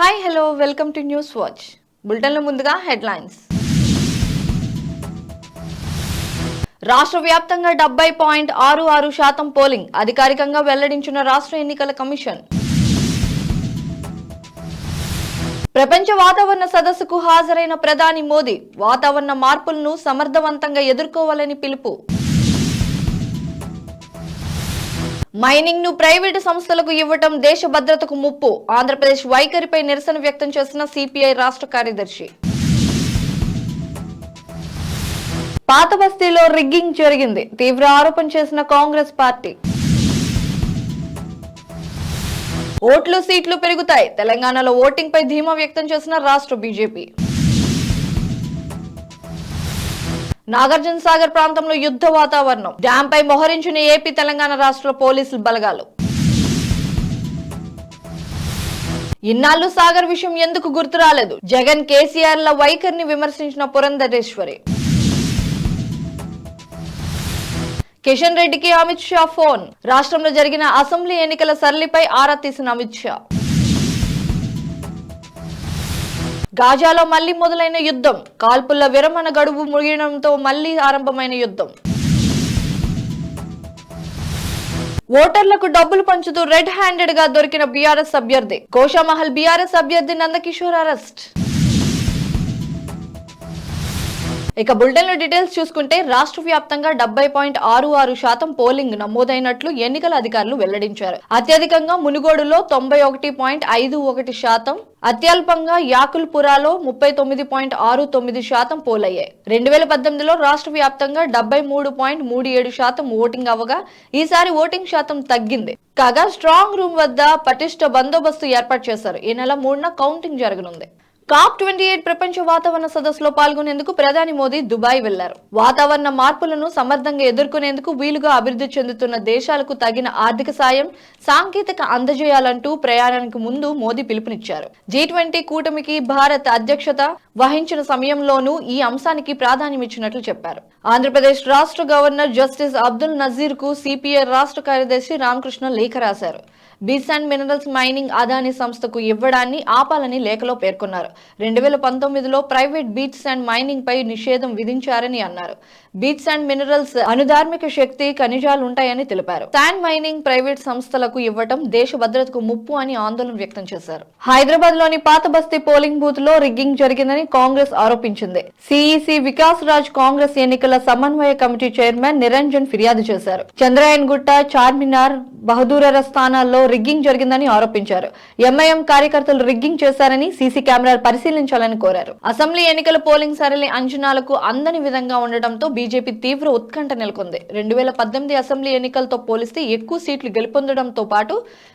Hi hello welcome to news watch. బులెటిన్లో ముందుగా headlines. రాష్ట్ర వ్యాప్తంగా 70.66% పోలింగ్ అధికారికంగా వెల్లడించిన రాష్ట్ర ఎన్నికల కమిషన్. ప్రపంచ వాతావరణ సదస్సుకు హాజరైన ప్రధాని మోదీ వాతావరణ మార్పులను సమర్థవంతంగా ఎదుర్కోవాలని పిలుపు. మైనింగ్ ను ప్రైవేటు సంస్థలకు ఇవ్వటం దేశ భద్రతకు ముప్పు. ఆంధ్రప్రదేశ్ వైఖరిపై నిరసన వ్యక్తం చేసిన సిపిఐ రాష్ట్ర కార్యదర్శి. పాత బస్తీలో రిగ్గింగ్ జరిగింది, తీవ్ర ఆరోపణ చేసిన కాంగ్రెస్ పార్టీ. ఓట్లు సీట్లు పెరుగుతాయి, తెలంగాణలో ఓటింగ్ పై ధీమా వ్యక్తం చేసిన రాష్ట్ర బీజేపీ. నాగార్జున సాగర్ ప్రాంతంలో యుద్ధ వాతావరణం, డ్యాం పై మోహరించిన ఏపీ తెలంగాణ రాష్ట్ర పోలీసులు బలగాలు. ఇన్నాళ్లు సాగర్ విషయం ఎందుకు గుర్తు రాలేదు? జగన్ కేసీఆర్ ల వైఖరిని విమర్శించిన పురంధరేశ్వరి. కిషన్ రెడ్డికి అమిత్ షా ఫోన్, రాష్ట్రంలో జరిగిన అసెంబ్లీ ఎన్నికల సరళిపై ఆరా తీసిన అమిత్ షా. గాజాలో మళ్లీ మొదలైన యుద్ధం, కాల్పుల విరమణ గడువు ముగియడంతో మళ్లీ ఆరంభమైన యుద్ధం. ఓటర్లకు డబ్బులు పంచుతూ రెడ్ హ్యాండెడ్ గా దొరికిన బీఆర్ఎస్ అభ్యర్థి. గోషామహల్ బీఆర్ఎస్ అభ్యర్థి నందకిషోర్ అరెస్ట్. ఇక బులెటిన్ లో డీటెయిల్స్ చూసుకుంటే రాష్ట్ర వ్యాప్తంగా 70.66% పోలింగ్ నమోదైనట్లు ఎన్నికల అధికారులు వెల్లడించారు. అత్యధికంగా మునుగోడులో 91.51%, అత్యల్పంగా యాకుల్పురాలో 39.69% పోలయ్యాయి. 2018లో రాష్ట్ర వ్యాప్తంగా 73.37% ఓటింగ్ అవగా ఈసారి ఓటింగ్ శాతం తగ్గింది. కాగా స్ట్రాంగ్ రూమ్ వద్ద పటిష్ట బందోబస్తు ఏర్పాటు చేశారు. ఈ నెల 3న కౌంటింగ్ జరగనుంది. COP28 ప్రపంచ వాతావరణ సదస్సులో పాల్గొనేందుకు ప్రధాని మోదీ దుబాయ్ వెళ్లారు. వాతావరణ మార్పులను సమర్థంగా ఎదుర్కొనేందుకు వీలుగా అభివృద్ధి చెందుతున్న దేశాలకు తగిన ఆర్థిక సాయం, సాంకేతిక అందజేయాలంటూ ప్రయాణానికి ముందు మోదీ పిలుపునిచ్చారు. G20 కూటమికి భారత్ అధ్యక్షత వహించిన సమయంలోనూ ఈ అంశానికి ప్రాధాన్యమిచ్చినట్లు చెప్పారు. ఆంధ్రప్రదేశ్ రాష్ట్ర గవర్నర్ జస్టిస్ అబ్దుల్ నజీర్ కు సిపిఐ రాష్ట్ర కార్యదర్శి రామకృష్ణ లేఖ రాశారు. Beach and minerals mining Adani సంస్థకు ఇవ్వడాన్ని ఆపాలని లేఖలో పేర్కొన్నారు. 2019లో ప్రైవేట్ బీట్స్ అండ్ మైనింగ్ పై నిషేధం విధించారని అన్నారు. బీట్స్ అండ్ మినరల్స్ అనుధార్మిక శక్తి, ఖనిజాలు ఉంటాయని తెలిపారు. శాండ్ మైనింగ్ ప్రైవేట్ సంస్థలకు ఇవ్వటం దేశ భద్రతకు ముప్పు అని ఆందోళన వ్యక్తం చేశారు. హైదరాబాద్ లోని పాత బస్తీ పోలింగ్ బూత్ లో రిగ్గింగ్ జరిగిందని కాంగ్రెస్ ఆరోపించింది. సిఈసి వికాస్ రాజ్ కాంగ్రెస్ ఎన్నికల సమన్వయ కమిటీ చైర్మన్ నిరంజన్ ఫిర్యాదు చేశారు. చంద్రాయన్ గుట్ట, చార్మినార్, బహదూరర స్థానాల్లో రిగ్గింగ్ జరిగిందని ఆరోపించారు. ఎంఐఎం కార్యకర్తలు రిగ్గింగ్ చేశారని సీసీ కెమెరాలు పరిశీలించాలని కోరారు. అసెంబ్లీ ఎన్నికల పోలింగ్ సరళి అంచనాలకు అందని విధంగా ఉండటంతో బీజేపీ తీవ్ర ఉత్కంఠ నెలకొంది. 2018 అసెంబ్లీ ఎన్నికలతో పోలిస్తే ఎక్కువ సీట్లు గెలుపొందడంతో పాటు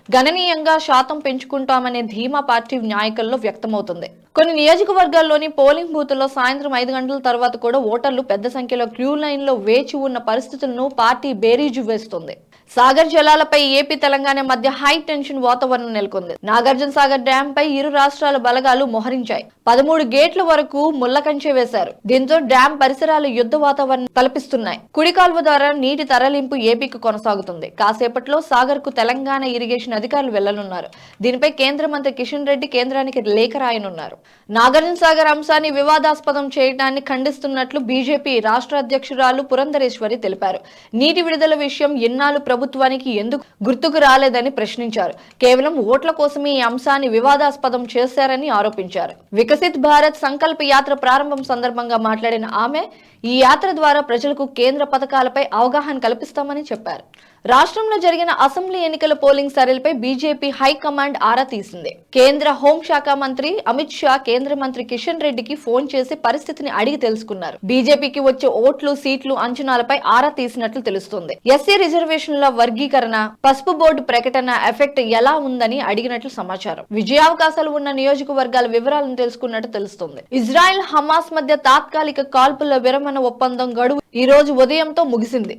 గణనీయంగా శాతం పెంచుకుంటామనే ధీమా పార్టీ నాయకుల్లో వ్యక్తమవుతుంది. కొన్ని నియోజకవర్గాల్లోని పోలింగ్ బూతుల్లో సాయంత్రం 5 గంటల తర్వాత కూడా ఓటర్లు పెద్ద సంఖ్యలో క్యూ లైన్ లో వేచి ఉన్న పరిస్థితులను పార్టీ బేరీజు వేస్తుంది. సాగర్ జలాలపై ఏపీ తెలంగాణ మధ్య హై టెన్షన్ వాతావరణం నెలకొంది. నాగార్జున సాగర్ డ్యాం పై ఇరు రాష్ట్రాల బలగాలు మోహరించాయి. 13 గేట్ల వరకు ముళ్లకంచె వేశారు. దీంతో డ్యాం పరిసరాలు యుద్ధ వాతావరణం తలపిస్తున్నాయి. కుడి కాల్వ ద్వారా నీటి తరలింపు ఏపీకి కొనసాగుతుంది. కాసేపట్లో సాగర్ కు తెలంగాణ ఇరిగేషన్ అధికారులు వెళ్లనున్నారు. దీనిపై కేంద్ర మంత్రి కిషన్ రెడ్డి కేంద్రానికి లేఖ రాయనున్నారు. నాగార్జున సాగర్ అంశాన్ని వివాదాస్పదం చేయడాన్ని ఖండిస్తున్నట్లు బీజేపీ రాష్ట్ర అధ్యక్షురాలు పురంధరేశ్వరి తెలిపారు. నీటి విడుదల విషయం ఎన్నాళ్ళు ప్రభుత్వానికి ఎందుకు గుర్తుకు రాలేదని ప్రశ్నించారు. కేవలం ఓట్ల కోసమే ఈ అంశాన్ని వివాదాస్పదం చేశారని ఆరోపించారు. వికసిత్ భారత్ సంకల్ప యాత్ర ప్రారంభం సందర్భంగా మాట్లాడిన ఆమె ఈ యాత్ర ద్వారా ప్రజలకు కేంద్ర పథకాలపై అవగాహన కల్పిస్తామని చెప్పారు. రాష్ట్రంలో జరిగిన అసెంబ్లీ ఎన్నికల పోలింగ్ సరళిపై బీజేపీ హైకమాండ్ ఆరా తీసింది. కేంద్ర హోంశాఖ మంత్రి అమిత్ షా కేంద్ర మంత్రి కిషన్ రెడ్డికి ఫోన్ చేసి పరిస్థితిని అడిగి తెలుసుకున్నారు. బీజేపీకి వచ్చే ఓట్లు, సీట్లు అంచనాలపై ఆరా తీసినట్లు తెలుస్తుంది. ఎస్సీ రిజర్వేషన్ల వర్గీకరణ, పసుపు బోర్డు ప్రకటన ఎఫెక్ట్ ఎలా ఉందని అడిగినట్లు సమాచారం. విజయావకాశాలు ఉన్న నియోజకవర్గాల వివరాలను తెలుసుకున్నట్టు తెలుస్తుంది. ఇజ్రాయెల్, హమాస్ మధ్య తాత్కాలిక కాల్పుల విరమణ ఒప్పందం గడువు ఈ రోజు ఉదయంతో ముగిసింది.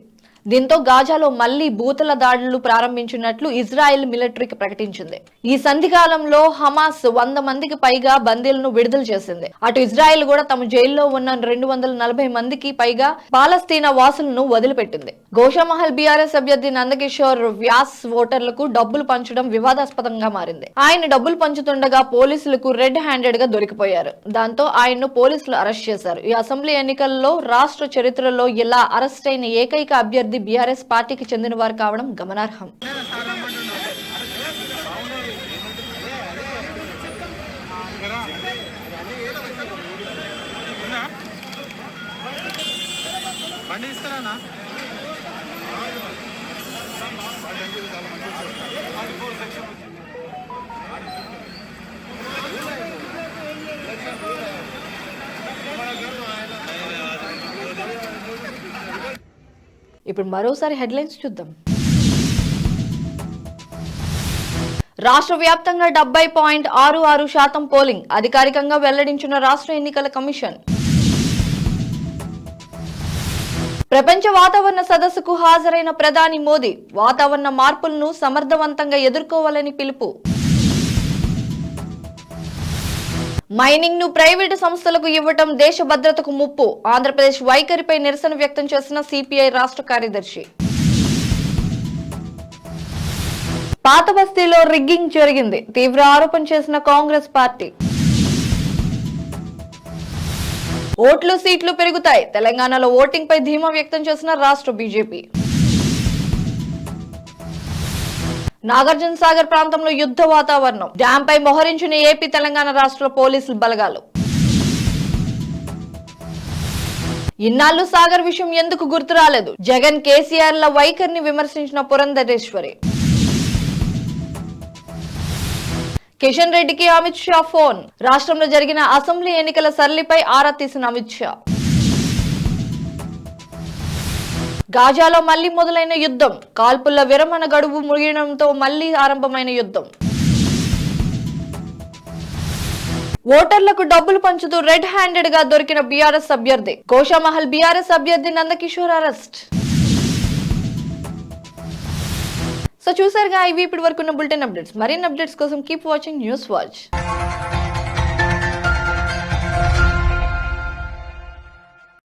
దీంతో గాజాలో మళ్లీ బూతుల దాడులు ప్రారంభించినట్లు ఇజ్రాయెల్ మిలిటరీకి ప్రకటించింది. ఈ సంధి కాలంలో హమాస్ 100 మందికి పైగా బందీలను విడుదల చేసింది. అటు ఇజ్రాయెల్ కూడా తమ జైల్లో ఉన్న 240 మందికి పైగా పాలస్తీనా వాసులను వదిలిపెట్టింది. గోషామహల్ బీఆర్ఎస్ అభ్యర్థి నందకిషోర్ వ్యాస్ ఓటర్లకు డబ్బులు పంచడం వివాదాస్పదంగా మారింది. ఆయన డబ్బులు పంచుతుండగా పోలీసులకు రెడ్ హ్యాండెడ్ గా దొరికిపోయారు. దాంతో ఆయన్ను పోలీసులు అరెస్ట్ చేశారు. ఈ అసెంబ్లీ ఎన్నికల్లో రాష్ట్ర చరిత్రలో ఇలా అరెస్ట్ అయిన ఏకైక అభ్యర్థి బీఆర్ఎస్ పార్టీకి చెందిన వారు కావడం గమనార్హం. ఇప్పుడు మరోసారి హెడ్లైన్స్ చూద్దాం. రాష్ట్ర వ్యాప్తంగా 70.66% పోలింగ్ అధికారికంగా వెల్లడించిన రాష్ట్ర ఎన్నికల కమిషన్. ప్రపంచ వాతావరణ సదస్సుకు హాజరైన ప్రధాని మోదీ వాతావరణ మార్పులను సమర్థవంతంగా ఎదుర్కోవాలని పిలుపు. మైనింగ్ ను ప్రైవేటు సంస్థలకు ఇవ్వటం దేశ భద్రతకు ముప్పు. ఆంధ్రప్రదేశ్ వైఖరిపై నిరసన వ్యక్తం చేసిన సిపిఐ రాష్ట్ర కార్యదర్శి. పాత బస్తీలో రిగ్గింగ్ జరిగింది. తీవ్ర ఆరోపణ చేసిన కాంగ్రెస్ పార్టీ. ఓట్లు సీట్లు పెరుగుతాయి. తెలంగాణలో ఓటింగ్ పై ధీమా వ్యక్తం చేసిన రాష్ట్ర బీజేపీ. నాగార్జున సాగర్ ప్రాంతంలో యుద్ధ వాతావరణం. డ్యాం పై మోహరించిన ఏపీ తెలంగాణ రాష్ట్ర పోలీసులు బలగాలు. ఇన్నాళ్లు సాగర్ విషయం ఎందుకు గుర్తు రాలేదు? జగన్ కేసీఆర్ ల వైఖరిని విమర్శించిన పురంధరేశ్వరి. కిషన్ రెడ్డికి అమిత్ షా ఫోన్. రాష్ట్రంలో జరిగిన అసెంబ్లీ ఎన్నికల సరళిపై ఆరా తీసిన అమిత్ షా. గాజాలో మళ్లీ మొదలైన యుద్ధం. కాల్పుల విరమణ గడువు ముగియడంతో మళ్లీ ఆరంభమైన యుద్ధం. ఓటర్లకు డబ్బులు పంచుతూ రెడ్ హ్యాండెడ్ గా దొరికిన బీఆర్ఎస్ అభ్యర్థి. గోషామహల్ బీఆర్ఎస్ అభ్యర్థి నందకిషోర్ అరెస్ట్. సో చూసారుగా, ఇవి ఇప్పటి వరకు ఉన్న బులెటిన్ అప్డేట్స్. మరిన్ని అప్డేట్స్ కోసం కీప్ వాచింగ్ న్యూస్ వాచ్.